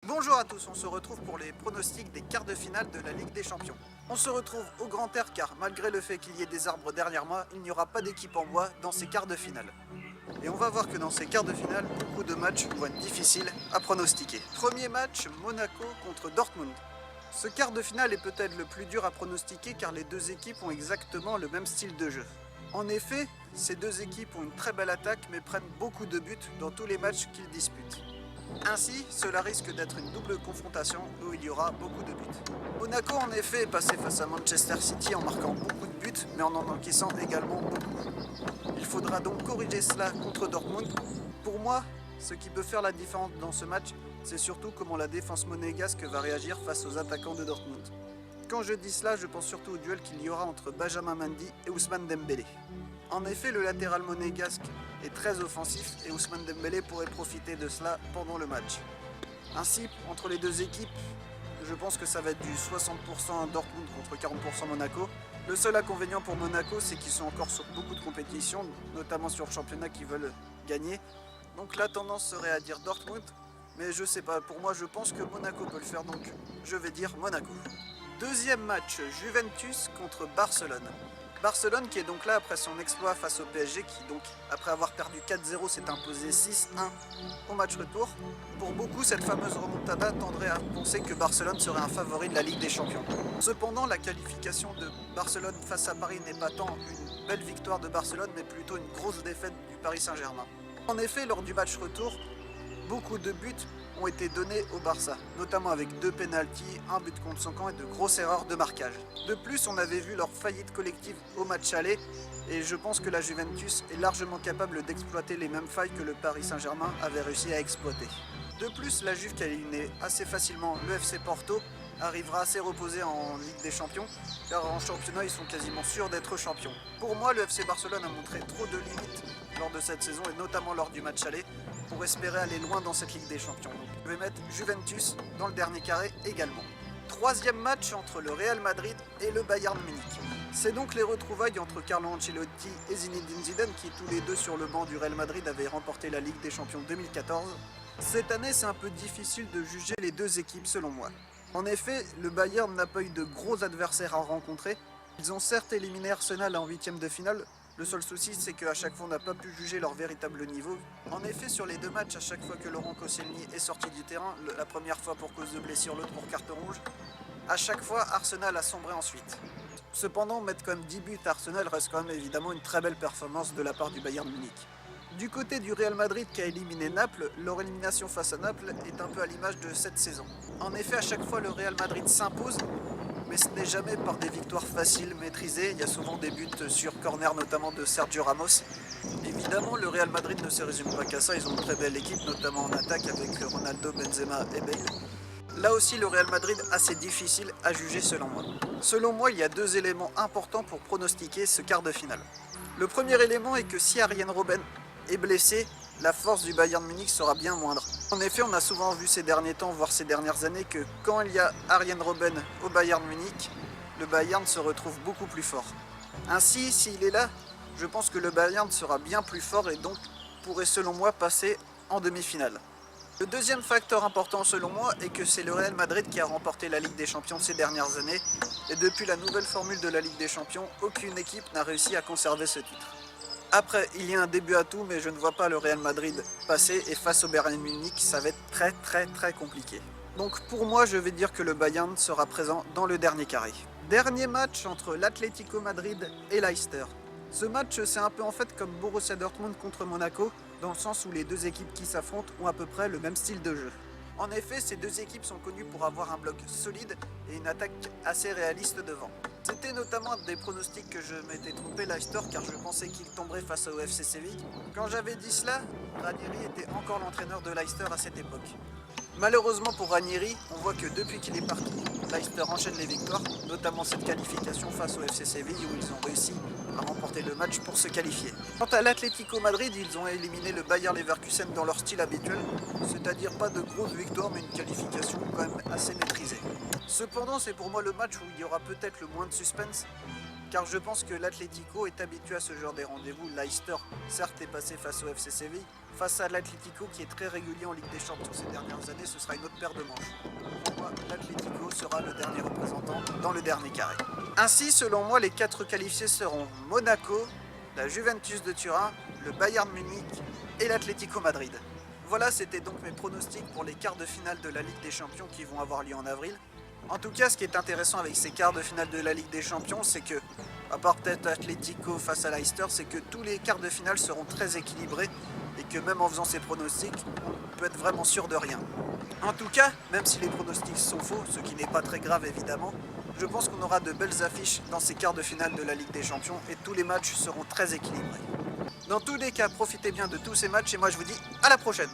Bonjour à tous, on se retrouve pour les pronostics des quarts de finale de la Ligue des Champions. On se retrouve au grand air car malgré le fait qu'il y ait des arbres derrière moi, il n'y aura pas d'équipe en bois dans ces quarts de finale. Et on va voir que dans ces quarts de finale, beaucoup de matchs vont être difficiles à pronostiquer. Premier match, Monaco contre Dortmund. Ce quart de finale est peut-être le plus dur à pronostiquer car les deux équipes ont exactement le même style de jeu. En effet, ces deux équipes ont une très belle attaque mais prennent beaucoup de buts dans tous les matchs qu'ils disputent. Ainsi, cela risque d'être une double confrontation où il y aura beaucoup de buts. Monaco en effet est passé face à Manchester City en marquant beaucoup de buts mais en encaissant également beaucoup. Il faudra donc corriger cela contre Dortmund. Pour moi, ce qui peut faire la différence dans ce match, c'est surtout comment la défense monégasque va réagir face aux attaquants de Dortmund. Quand je dis cela, je pense surtout au duel qu'il y aura entre Benjamin Mendy et Ousmane Dembélé. En effet, le latéral monégasque est très offensif et Ousmane Dembélé pourrait profiter de cela pendant le match. Ainsi, entre les deux équipes, je pense que ça va être du 60% Dortmund contre 40% Monaco. Le seul inconvénient pour Monaco, c'est qu'ils sont encore sur beaucoup de compétitions, notamment sur le championnat qu'ils veulent gagner. Donc la tendance serait à dire Dortmund, mais je sais pas, pour moi je pense que Monaco peut le faire, donc je vais dire Monaco. Deuxième match, Juventus contre Barcelone. Barcelone qui est donc là après son exploit face au PSG qui donc après avoir perdu 4-0 s'est imposé 6-1 au match retour. Pour beaucoup cette fameuse remontada tendrait à penser que Barcelone serait un favori de la Ligue des Champions. Cependant la qualification de Barcelone face à Paris n'est pas tant une belle victoire de Barcelone mais plutôt une grosse défaite du Paris Saint-Germain. En effet lors du match retour, beaucoup de buts ont été donnés au Barça, notamment avec 2 pénaltys, un but contre son camp et de grosses erreurs de marquage. De plus, on avait vu leur faillite collective au match aller et je pense que la Juventus est largement capable d'exploiter les mêmes failles que le Paris Saint-Germain avait réussi à exploiter. De plus, la Juve qui a éliminé assez facilement le FC Porto arrivera assez reposé en Ligue des Champions car en championnat ils sont quasiment sûrs d'être champions. Pour moi, le FC Barcelone a montré trop de limites lors de cette saison et notamment lors du match aller pour espérer aller loin dans cette Ligue des Champions. Donc, je vais mettre Juventus dans le dernier carré également. Troisième match entre le Real Madrid et le Bayern Munich. C'est donc les retrouvailles entre Carlo Ancelotti et Zinedine Zidane qui tous les deux sur le banc du Real Madrid avaient remporté la Ligue des Champions 2014. Cette année c'est un peu difficile de juger les deux équipes selon moi. En effet, le Bayern n'a pas eu de gros adversaires à rencontrer. Ils ont certes éliminé Arsenal en huitième de finale. Le seul souci, c'est qu'à chaque fois, on n'a pas pu juger leur véritable niveau. En effet, sur les deux matchs, à chaque fois que Laurent Koscielny est sorti du terrain, la première fois pour cause de blessure, l'autre pour carton rouge, à chaque fois, Arsenal a sombré ensuite. Cependant, mettre quand même 10 buts à Arsenal reste quand même évidemment une très belle performance de la part du Bayern Munich. Du côté du Real Madrid qui a éliminé Naples, leur élimination face à Naples est un peu à l'image de cette saison. En effet, à chaque fois, le Real Madrid s'impose, mais ce n'est jamais par des victoires faciles, maîtrisées. Il y a souvent des buts sur corner, notamment de Sergio Ramos. Évidemment, le Real Madrid ne se résume pas qu'à ça. Ils ont une très belle équipe, notamment en attaque avec Ronaldo, Benzema et Bale. Là aussi, le Real Madrid assez difficile à juger selon moi. Selon moi, il y a deux éléments importants pour pronostiquer ce quart de finale. Le premier élément est que si Arjen Robben est blessé, la force du Bayern Munich sera bien moindre. En effet, on a souvent vu ces derniers temps, voire ces dernières années, que quand il y a Arjen Robben au Bayern Munich, le Bayern se retrouve beaucoup plus fort. Ainsi, s'il est là, je pense que le Bayern sera bien plus fort et donc pourrait selon moi passer en demi-finale. Le deuxième facteur important selon moi est que c'est le Real Madrid qui a remporté la Ligue des Champions ces dernières années et depuis la nouvelle formule de la Ligue des Champions, aucune équipe n'a réussi à conserver ce titre. Après, il y a un début à tout, mais je ne vois pas le Real Madrid passer et face au Bayern Munich, ça va être très compliqué. Donc pour moi, je vais dire que le Bayern sera présent dans le dernier carré. Dernier match entre l'Atlético Madrid et Leicester. Ce match, c'est un peu en fait comme Borussia Dortmund contre Monaco, dans le sens où les deux équipes qui s'affrontent ont à peu près le même style de jeu. En effet, ces deux équipes sont connues pour avoir un bloc solide et une attaque assez réaliste devant. C'était notamment des pronostics que je m'étais trompé Leicester car je pensais qu'il tomberait face au FC Séville. Quand j'avais dit cela, Ranieri était encore l'entraîneur de Leicester à cette époque. Malheureusement pour Ranieri, on voit que depuis qu'il est parti, Leicester enchaîne les victoires, notamment cette qualification face au FC Séville où ils ont réussi à remporter le match pour se qualifier. Quant à l'Atlético Madrid, ils ont éliminé le Bayer Leverkusen dans leur style habituel, c'est-à-dire pas de grosses victoires mais une qualification quand même assez maîtrisée. Cependant, c'est pour moi le match où il y aura peut-être le moins de suspense, car je pense que l'Atlético est habitué à ce genre de rendez-vous. Leicester, certes, est passé face au FC Séville, face à l'Atlético qui est très régulier en Ligue des Champions ces dernières années, ce sera une autre paire de manches. Pour moi, l'Atlético sera le dernier représentant dans le dernier carré. Ainsi, selon moi, les 4 qualifiés seront Monaco, la Juventus de Turin, le Bayern Munich et l'Atlético Madrid. Voilà, c'était donc mes pronostics pour les quarts de finale de la Ligue des Champions qui vont avoir lieu en avril. En tout cas, ce qui est intéressant avec ces quarts de finale de la Ligue des Champions, c'est que, à part peut-être Atlético face à Leicester, c'est que tous les quarts de finale seront très équilibrés et que même en faisant ces pronostics, on peut être vraiment sûr de rien. En tout cas, même si les pronostics sont faux, ce qui n'est pas très grave évidemment, je pense qu'on aura de belles affiches dans ces quarts de finale de la Ligue des Champions et tous les matchs seront très équilibrés. Dans tous les cas, profitez bien de tous ces matchs et moi je vous dis à la prochaine!